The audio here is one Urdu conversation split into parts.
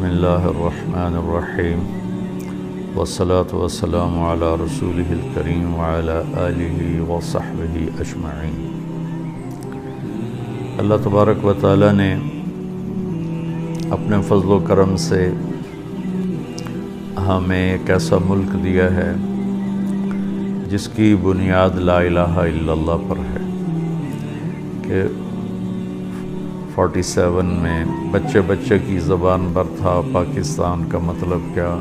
بسم اللہ الرحمن الرحیم والصلاة والسلام علی رسولہ الکریم وعلی آلہ وصحبہ اجمعین۔ اللہ تبارک و تعالی نے اپنے فضل و کرم سے ہمیں ایک ایسا ملک دیا ہے جس کی بنیاد لا الہ الا اللہ پر ہے کہ 47 میں بچے بچے کی زبان پر تھا پاکستان کا مطلب کیا،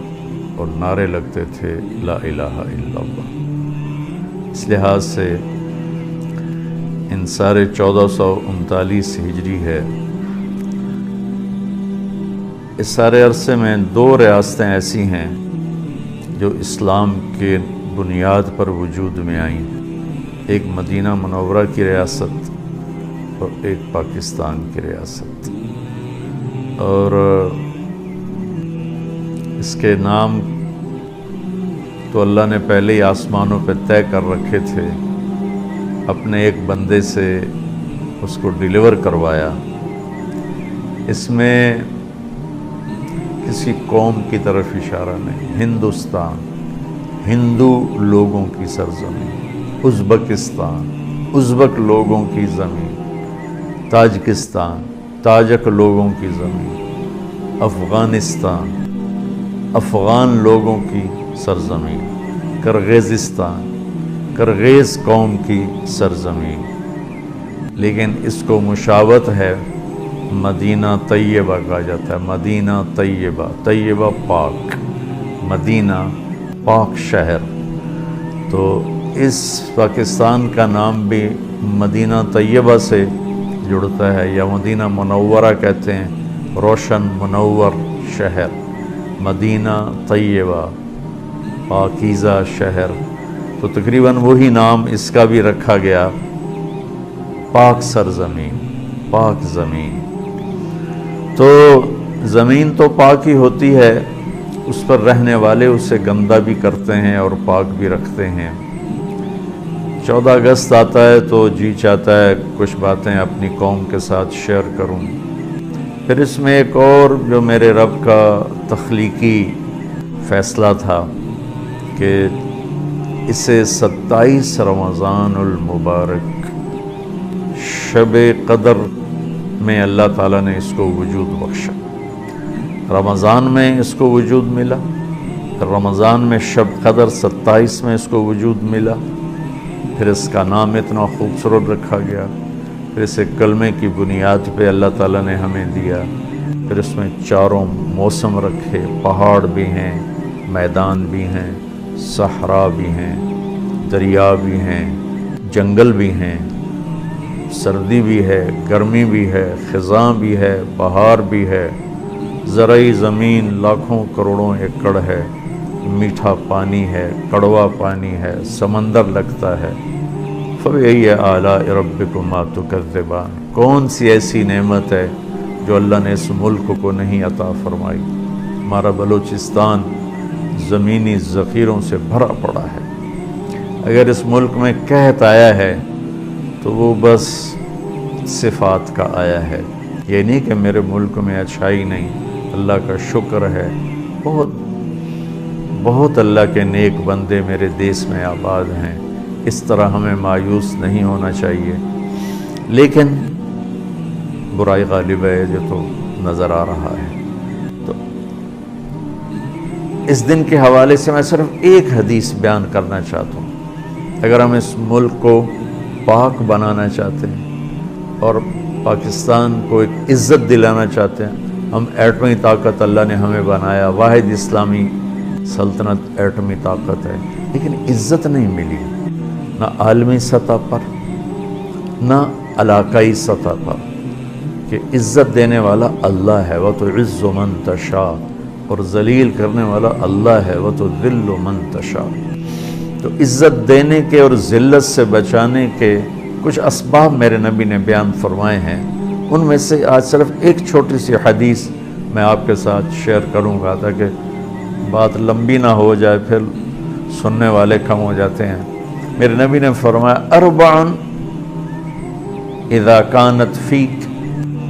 اور نعرے لگتے تھے لا الہ الا اللہ۔ اس لحاظ سے ان سارے 1439 ہجری ہے، اس سارے عرصے میں 2 ریاستیں ایسی ہیں جو اسلام کے بنیاد پر وجود میں آئیں، ایک مدینہ منورہ کی ریاست اور ایک پاکستان کی ریاست، اور اس کے نام تو اللہ نے پہلے ہی آسمانوں پہ طے کر رکھے تھے، اپنے ایک بندے سے اس کو ڈیلیور کروایا۔ اس میں کسی قوم کی طرف اشارہ نہیں، ہندوستان، ہندو لوگوں کی سرزمین، ازبکستان، ازبک لوگوں کی زمین، تاجکستان، تاجک لوگوں کی زمین، افغانستان، افغان لوگوں کی سرزمین، کرغیزستان، کرغیز قوم کی سرزمین، لیکن اس کو مشابہت ہے مدینہ طیبہ کہا جاتا ہے، مدینہ طیبہ، طیبہ پاک، مدینہ پاک شہر۔ تو اس پاکستان کا نام بھی مدینہ طیبہ سے جڑتا ہے، یا مدینہ منورہ کہتے ہیں، روشن منور شہر، مدینہ طیبہ، پاکیزہ شہر۔ تو تقریباً وہی نام اس کا بھی رکھا گیا، پاک سرزمین، پاک زمین۔ تو زمین تو پاک ہی ہوتی ہے، اس پر رہنے والے اسے گندہ بھی کرتے ہیں اور پاک بھی رکھتے ہیں۔ 14 اگست آتا ہے تو جی چاہتا ہے کچھ باتیں اپنی قوم کے ساتھ شیئر کروں۔ پھر اس میں ایک اور جو میرے رب کا تخلیقی فیصلہ تھا کہ اسے 27 رمضان المبارک شب قدر میں اللہ تعالیٰ نے اس کو وجود بخشا۔ رمضان میں اس کو وجود ملا، رمضان میں شب قدر 27 میں اس کو وجود ملا، پھر اس کا نام اتنا خوبصورت رکھا گیا، پھر اسے کلمے کی بنیاد پہ اللہ تعالیٰ نے ہمیں دیا، پھر اس میں 4 موسم رکھے، پہاڑ بھی ہیں، میدان بھی ہیں، صحرا بھی ہیں، دریا بھی ہیں، جنگل بھی ہیں، سردی بھی ہے، گرمی بھی ہے، خزاں بھی ہے، بہار بھی ہے، زرعی زمین لاکھوں کروڑوں ایکڑ ہے، میٹھا پانی ہے، کڑوا پانی ہے، سمندر لگتا ہے۔ فَبِأَيِّ آلَاءِ رَبِّكُمَا تُكَذِّبَانِ، کون سی ایسی نعمت ہے جو اللہ نے اس ملک کو نہیں عطا فرمائی؟ ہمارا بلوچستان زمینی ذخیروں سے بھرا پڑا ہے۔ اگر اس ملک میں قحط آیا ہے تو وہ بس صفات کا آیا ہے، یہ نہیں کہ میرے ملک میں اچھائی نہیں، اللہ کا شکر ہے، بہت اللہ کے نیک بندے میرے دیس میں آباد ہیں، اس طرح ہمیں مایوس نہیں ہونا چاہیے، لیکن برائی غالب ہے جو تو نظر آ رہا ہے۔ تو اس دن کے حوالے سے میں صرف ایک حدیث بیان کرنا چاہتا ہوں۔ اگر ہم اس ملک کو پاک بنانا چاہتے ہیں اور پاکستان کو ایک عزت دلانا چاہتے ہیں، ہم ایٹمی طاقت اللہ نے ہمیں بنایا، واحد اسلامی سلطنت ایٹمی طاقت ہے، لیکن عزت نہیں ملی، نہ عالمی سطح پر نہ علاقائی سطح پر، کہ عزت دینے والا اللہ ہے، وَتُعِزُّ مَن تَشَاءُ، اور ذلیل کرنے والا اللہ ہے، وَتُذِلُّ مَن تَشَاءُ۔ تو عزت دینے کے اور ذلت سے بچانے کے کچھ اسباب میرے نبی نے بیان فرمائے ہیں، ان میں سے آج صرف ایک چھوٹی سی حدیث میں آپ کے ساتھ شیئر کروں گا تاکہ بات لمبی نہ ہو جائے، پھر سننے والے کم ہو جاتے ہیں۔ میرے نبی نے فرمایا، اربع اذا كانت فيك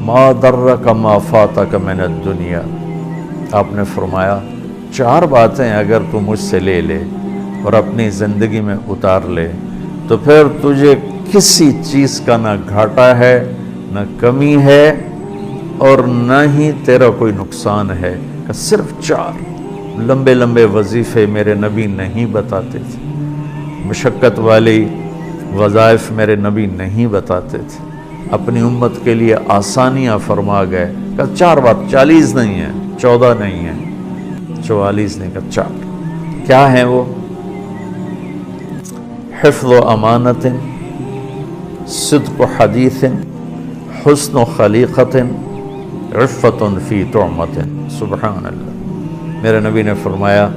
ما ضرك ما فاتك من الدنيا، آپ نے فرمایا 4 باتیں اگر تو مجھ سے لے لے اور اپنی زندگی میں اتار لے تو پھر تجھے کسی چیز کا نہ گھاٹا ہے، نہ کمی ہے، اور نہ ہی تیرا کوئی نقصان ہے۔ کہ صرف 4 لمبے لمبے وظیفے میرے نبی نہیں بتاتے تھے، مشقت والی وظائف میرے نبی نہیں بتاتے تھے، اپنی امت کے لیے آسانیاں فرما گئے۔ کہ 4 بات، 40 نہیں ہے، 14 نہیں ہے، 44 نہیں، کہ 4 کیا ہیں وہ؟ حفظ و امانت، صدق و حدیث، حسن و خلیقت، عفت فی طعمت۔ سبحان اللہ۔ میرے نبی نے فرمایا،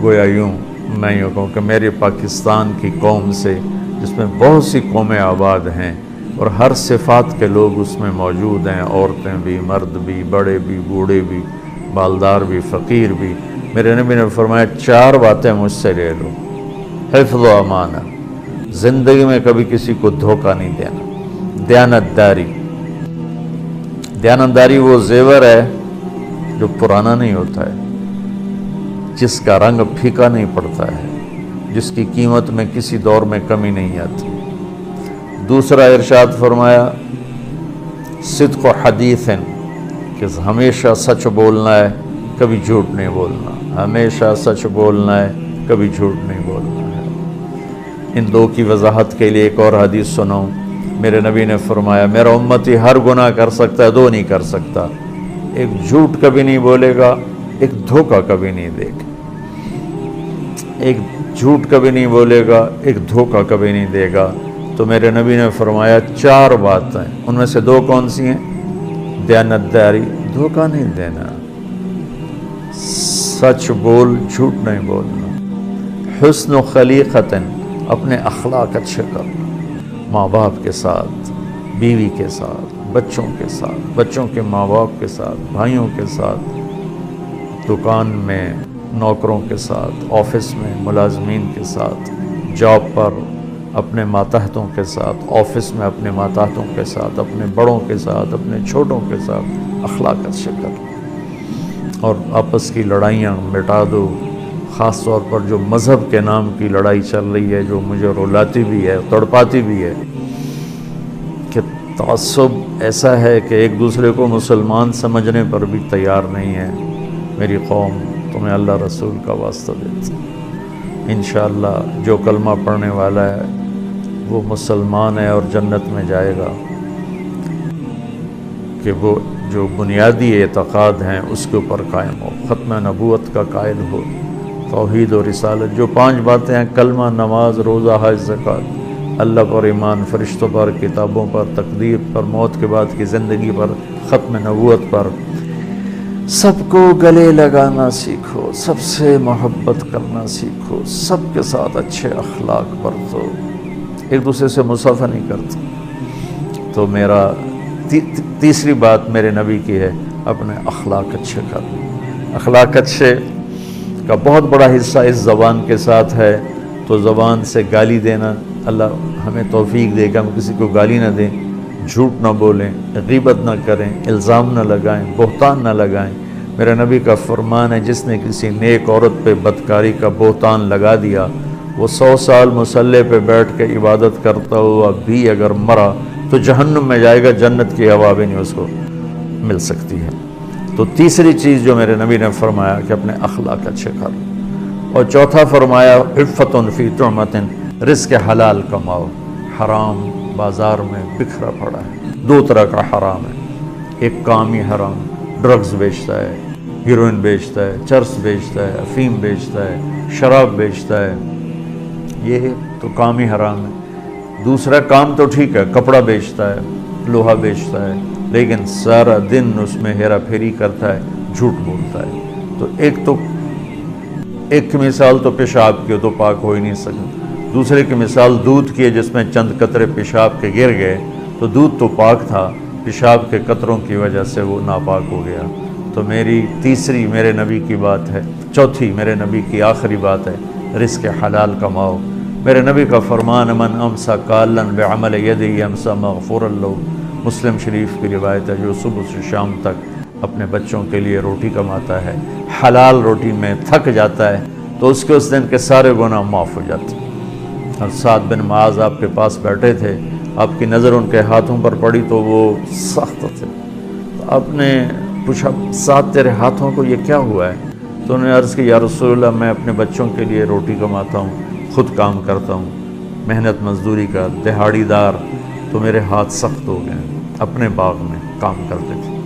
گویا یوں میں یوں کہوں کہ میرے پاکستان کی قوم سے، جس میں بہت سی قومیں آباد ہیں اور ہر صفات کے لوگ اس میں موجود ہیں، عورتیں بھی، مرد بھی، بڑے بھی، بوڑھے بھی، بالدار بھی، فقیر بھی، میرے نبی نے فرمایا 4 باتیں مجھ سے لے لو۔ حفظ و امانہ، زندگی میں کبھی کسی کو دھوکہ نہیں دینا۔ دیانتداری، دیانتداری وہ زیور ہے جو پرانا نہیں ہوتا ہے، جس کا رنگ پھیکا نہیں پڑتا ہے، جس کی قیمت میں کسی دور میں کمی نہیں آتی۔ دوسرا ارشاد فرمایا صدق و حدیث، کہ ہمیشہ سچ بولنا ہے، کبھی جھوٹ نہیں بولنا، ہمیشہ سچ بولنا ہے، کبھی جھوٹ نہیں بولنا ہے۔ ان 2 کی وضاحت کے لیے ایک اور حدیث سنو۔ میرے نبی نے فرمایا میرا امتی ہر گناہ کر سکتا ہے، 2 نہیں کر سکتا، ایک جھوٹ کبھی نہیں بولے گا، ایک دھوکہ کبھی نہیں دے گا۔ ایک جھوٹ کبھی نہیں بولے گا، ایک دھوکہ کبھی نہیں دے گا۔ تو میرے نبی نے فرمایا 4 باتیں، ان میں سے 2 کون سی ہیں؟ دیانتداری، دھوکہ نہیں دینا، سچ بول، جھوٹ نہیں بولنا، حسن و خلیقت، اپنے اخلاق اچھے کرنا، ماں باپ کے ساتھ، بیوی کے ساتھ، بچوں کے ساتھ، بچوں کے ماں باپ کے ساتھ، بھائیوں کے ساتھ، دکان میں نوکروں کے ساتھ، آفس میں ملازمین کے ساتھ، جاب پر اپنے ماتحتوں کے ساتھ، آفس میں اپنے ماتحتوں کے ساتھ، اپنے بڑوں کے ساتھ، اپنے چھوٹوں کے ساتھ اخلاق اچھے کر، اور آپس کی لڑائیاں مٹا دو۔ خاص طور پر جو مذہب کے نام کی لڑائی چل رہی ہے، جو مجھے رلاتی بھی ہے، تڑپاتی بھی ہے، کہ تعصب ایسا ہے کہ ایک دوسرے کو مسلمان سمجھنے پر بھی تیار نہیں ہے۔ میری قوم تمہیں اللہ رسول کا واسطہ دیتی، انشاءاللہ جو کلمہ پڑھنے والا ہے وہ مسلمان ہے اور جنت میں جائے گا، کہ وہ جو بنیادی اعتقاد ہیں اس کے اوپر قائم ہو، ختم نبوت کا قائل ہو، توحید و رسالت، جو 5 باتیں ہیں، کلمہ، نماز، روزہ، حج، زکوٰۃ، اللہ پر ایمان، فرشتوں پر، کتابوں پر، تقدیر پر، موت کے بعد کی زندگی پر، ختم نبوت پر، سب کو گلے لگانا سیکھو، سب سے محبت کرنا سیکھو، سب کے ساتھ اچھے اخلاق برتو، ایک دوسرے سے مصافحہ نہیں کرتے۔ تو میرا تیسری بات میرے نبی کی ہے، اپنے اخلاق اچھے کرنا۔ اخلاق اچھے کا بہت بڑا حصہ اس زبان کے ساتھ ہے، تو زبان سے گالی دینا، اللہ ہمیں توفیق دے کہ ہم کسی کو گالی نہ دیں، جھوٹ نہ بولیں، غیبت نہ کریں، الزام نہ لگائیں، بہتان نہ لگائیں۔ میرے نبی کا فرمان ہے جس نے کسی نیک عورت پہ بدکاری کا بہتان لگا دیا، وہ 100 سال مصلی پہ بیٹھ کے عبادت کرتا ہوا بھی اگر مرا تو جہنم میں جائے گا، جنت کی ہوا بھی نہیں اس کو مل سکتی ہے۔ تو تیسری چیز جو میرے نبی نے فرمایا کہ اپنے اخلاق اچھے کر، اور چوتھا فرمایا عفت فی طعمت، رزق حلال کماؤ۔ حرام بازار میں بکھرا پڑا ہے، 2 طرح کا حرام ہے، ایک کامی حرام، ڈرگز بیچتا ہے، ہیروئن بیچتا ہے، چرس بیچتا ہے، افیم بیچتا ہے، شراب بیچتا ہے، یہ تو کامی حرام ہے۔ دوسرا کام تو ٹھیک ہے، کپڑا بیچتا ہے، لوہا بیچتا ہے، لیکن سارا دن اس میں ہیرا پھیری کرتا ہے، جھوٹ بولتا ہے۔ تو ایک مثال تو پیشاب کی، تو پاک ہو ہی نہیں سکتا۔ دوسرے کی مثال دودھ کی ہے، جس میں چند قطرے پیشاب کے گر گئے، تو دودھ تو پاک تھا، پیشاب کے قطروں کی وجہ سے وہ ناپاک ہو گیا۔ تو میری تیسری میرے نبی کی بات ہے، چوتھی میرے نبی کی آخری بات ہے، رزق حلال کماؤ۔ میرے نبی کا فرمان، من امسا کالن بعمل یدی امسا مغفور اللہ، مسلم شریف کی روایت ہے، جو صبح سے شام تک اپنے بچوں کے لیے روٹی کماتا ہے، حلال روٹی میں تھک جاتا ہے تو اس کے اس دن کے سارے گناہ معاف ہو جاتے ہیں۔ اور سعد بن معاذ آپ کے پاس بیٹھے تھے، آپ کی نظر ان کے ہاتھوں پر پڑی تو وہ سخت تھے، تو آپ نے پوچھا سعد تیرے ہاتھوں کو یہ کیا ہوا ہے؟ تو انہوں نے عرض کی یا رسول اللہ میں اپنے بچوں کے لیے روٹی کماتا ہوں، خود کام کرتا ہوں، محنت مزدوری کا دہاڑی دار، تو میرے ہاتھ سخت ہو گئے ہیں، اپنے باغ میں کام کرتے تھے۔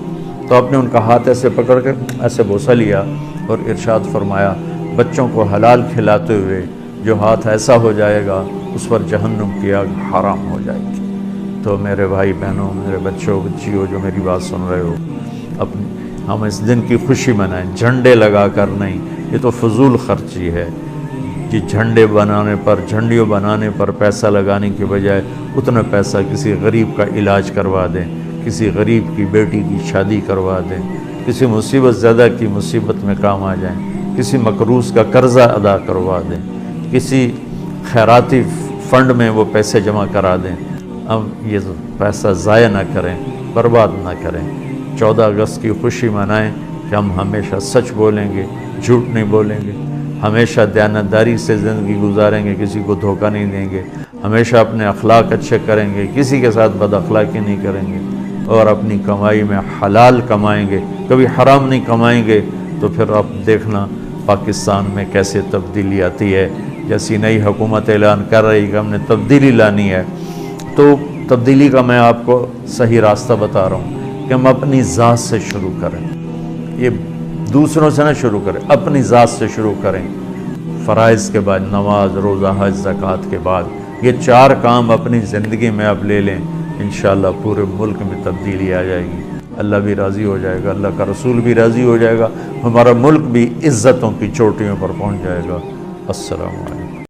تو آپ نے ان کا ہاتھ ایسے پکڑ کے ایسے بوسہ لیا اور ارشاد فرمایا بچوں کو حلال کھلاتے ہوئے جو ہاتھ ایسا ہو جائے گا اس پر جہنم کی آگ حرام ہو جائے گی۔ تو میرے بھائی بہنوں، میرے بچوں بچیوں جو میری بات سن رہے ہو، ہم اس دن کی خوشی منائیں، جھنڈے لگا کر نہیں، یہ تو فضول خرچی ہے۔ جی جھنڈے بنانے پر، جھنڈیوں بنانے پر پیسہ لگانے کے بجائے اتنا پیسہ کسی غریب کا علاج کروا دیں، کسی غریب کی بیٹی کی شادی کروا دیں، کسی مصیبت زدہ کی مصیبت میں کام آ جائیں، کسی مقروض کا قرضہ ادا کروا دیں، کسی خیراتی فنڈ میں وہ پیسے جمع کرا دیں۔ ہم یہ پیسہ ضائع نہ کریں، برباد نہ کریں۔ 14 اگست کی خوشی منائیں کہ ہم ہمیشہ سچ بولیں گے، جھوٹ نہیں بولیں گے، ہمیشہ دیانتداری سے زندگی گزاریں گے، کسی کو دھوکہ نہیں دیں گے، ہمیشہ اپنے اخلاق اچھے کریں گے، کسی کے ساتھ بد اخلاقی نہیں کریں گے، اور اپنی کمائی میں حلال کمائیں گے، کبھی حرام نہیں کمائیں گے۔ تو پھر آپ دیکھنا پاکستان میں کیسے تبدیلی آتی ہے۔ جیسی نئی حکومت اعلان کر رہی کہ ہم نے تبدیلی لانی ہے، تو تبدیلی کا میں آپ کو صحیح راستہ بتا رہا ہوں کہ ہم اپنی ذات سے شروع کریں، یہ دوسروں سے نہ شروع کریں، اپنی ذات سے شروع کریں۔ فرائض کے بعد نماز، روزہ، حج، زکوٰۃ کے بعد یہ 4 کام اپنی زندگی میں آپ لے لیں، انشاءاللہ پورے ملک میں تبدیلی آ جائے گی، اللہ بھی راضی ہو جائے گا، اللہ کا رسول بھی راضی ہو جائے گا، ہمارا ملک بھی عزتوں کی چوٹیوں پر پہنچ جائے گا۔ السلام علیکم۔